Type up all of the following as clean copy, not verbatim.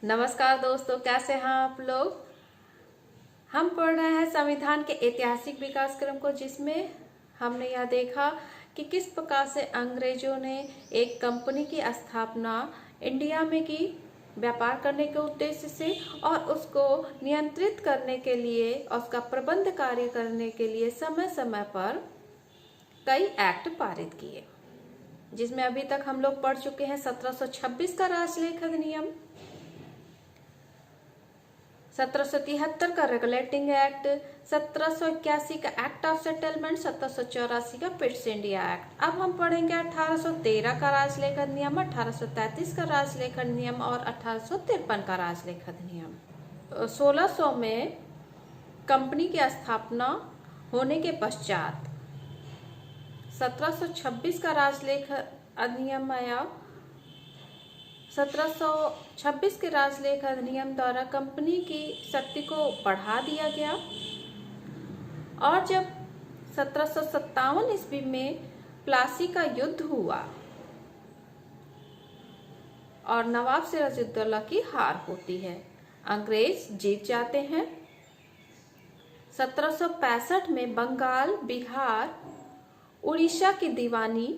नमस्कार दोस्तों, कैसे हैं आप लोग। हम पढ़ रहे हैं संविधान के ऐतिहासिक विकास क्रम को, जिसमें हमने यह देखा कि किस प्रकार से अंग्रेजों ने एक कंपनी की स्थापना इंडिया में की व्यापार करने के उद्देश्य से, और उसको नियंत्रित करने के लिए और उसका प्रबंध कार्य करने के लिए समय समय पर कई एक्ट पारित किए, जिसमें अभी तक हम लोग पढ़ चुके हैं 1726 का राजलेख अधिनियम, 1773 का रेगुलेटिंग एक्ट, 1781 का एक्ट ऑफ सेटलमेंट, 1784 का पिट्स इंडिया एक्ट। अब हम पढ़ेंगे 1813 का राजलेख अधिनियम, 1833 का राजलेख अधिनियम और 1853 का राजलेख अधिनियम। 1600 में कंपनी की स्थापना होने के पश्चात 1726 का राजलेख अधिनियम आया। 1726 के राजलेख अधिनियम द्वारा कंपनी की शक्ति को बढ़ा दिया गया, और जब 1757 ईस्वी में प्लासी का युद्ध हुआ और नवाब सिराजुद्दौला की हार होती है, अंग्रेज जीत जाते हैं। 1765 में बंगाल, बिहार, उड़ीसा की दीवानी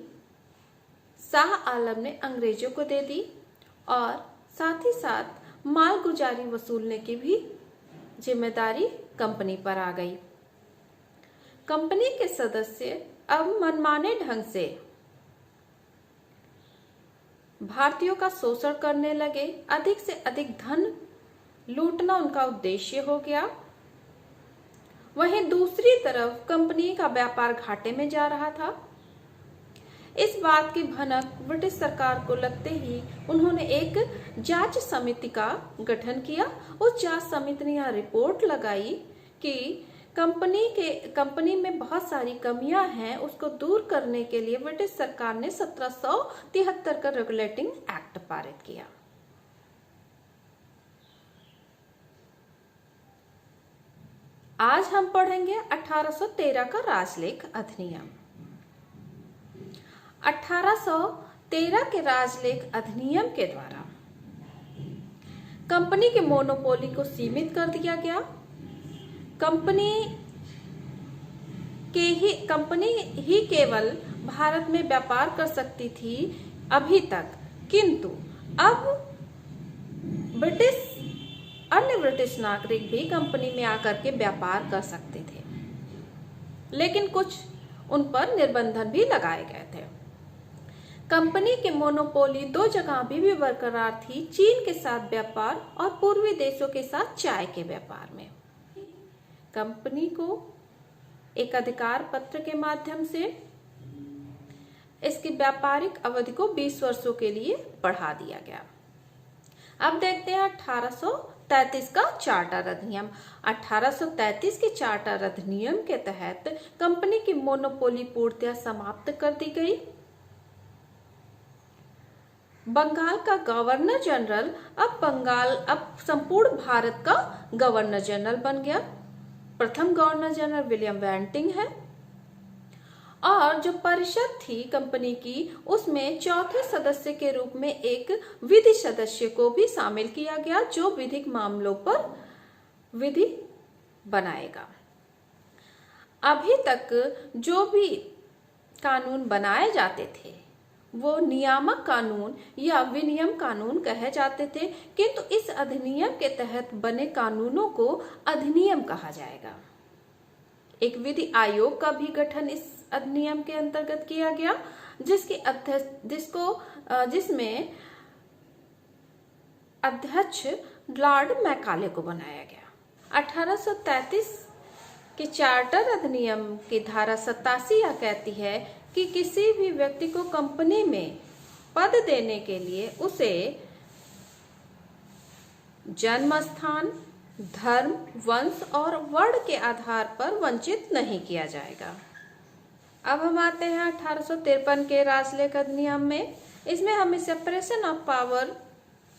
शाह आलम ने अंग्रेजों को दे दी, और साथ ही साथ माल गुजारी वसूलने की भी जिम्मेदारी कंपनी पर आ गई। कंपनी के सदस्य अब मनमाने ढंग से भारतीयों का शोषण करने लगे। अधिक से अधिक धन लूटना उनका उद्देश्य हो गया। वहीं दूसरी तरफ कंपनी का व्यापार घाटे में जा रहा था। इस बात की भनक ब्रिटिश सरकार को लगते ही उन्होंने एक जांच समिति का गठन किया। उस जांच समिति ने यह रिपोर्ट लगाई कि कंपनी में बहुत सारी कमियां हैं, उसको दूर करने के लिए ब्रिटिश सरकार ने 1773 का रेगुलेटिंग एक्ट पारित किया। आज हम पढ़ेंगे 1813 का राजलेख अधिनियम। 1813 के राजलेख अधिनियम के द्वारा कंपनी के मोनोपोली को सीमित कर दिया गया। कंपनी ही केवल भारत में व्यापार कर सकती थी अभी तक, किंतु अब अन्य ब्रिटिश नागरिक भी कंपनी में आकर के व्यापार कर सकते थे, लेकिन कुछ उन पर निर्बंधन भी लगाए गए थे। कंपनी के मोनोपोली दो जगह भी बरकरार थी, चीन के साथ व्यापार और पूर्वी देशों के साथ चाय के व्यापार में। कंपनी को एक अधिकार पत्र के माध्यम से इसकी व्यापारिक अवधि को 20 वर्षों के लिए बढ़ा दिया गया। अब देखते हैं 1833 का चार्टर अधिनियम। 1833 के चार्टर अधिनियम के तहत कंपनी की मोनोपोली पूर्णतः समाप्त कर दी गई। बंगाल का गवर्नर जनरल अब संपूर्ण भारत का गवर्नर जनरल बन गया। प्रथम गवर्नर जनरल विलियम बेंटिंग है, और जो परिषद थी कंपनी की, उसमें चौथे सदस्य के रूप में एक विधि सदस्य को भी शामिल किया गया, जो विधिक मामलों पर विधि बनाएगा। अभी तक जो भी कानून बनाए जाते थे वो नियामक कानून या विनियम कानून कहे जाते थे, किंतु इस अधिनियम के तहत बने कानूनों को अधिनियम कहा जाएगा। एक विधि आयोग का भी गठन इस अधिनियम के अंतर्गत किया गया, जिसमें अध्यक्ष लॉर्ड मैकाले को बनाया गया। 1833 के चार्टर अधिनियम की धारा 87 यह कहती है कि किसी भी व्यक्ति को कंपनी में पद देने के लिए उसे जन्म स्थान, धर्म, वंश और वर्ण के आधार पर वंचित नहीं किया जाएगा। अब हम आते हैं 1853 के राजलेख अधिनियम में। इसमें हमें सेपरेशन ऑफ पावर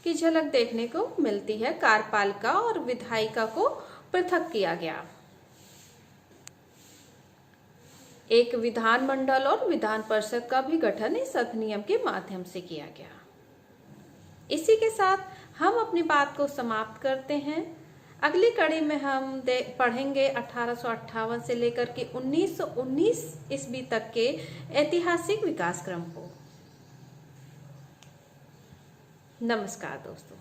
की झलक देखने को मिलती है। कार्यपालिका और विधायिका को पृथक किया गया। एक विधानमंडल और विधान परिषद का भी गठन इस अधिनियम के माध्यम से किया गया। इसी के साथ हम अपनी बात को समाप्त करते हैं। अगली कड़ी में हम पढ़ेंगे 1858 से लेकर के 1919 ईस्वी तक के ऐतिहासिक विकास क्रम को। नमस्कार दोस्तों।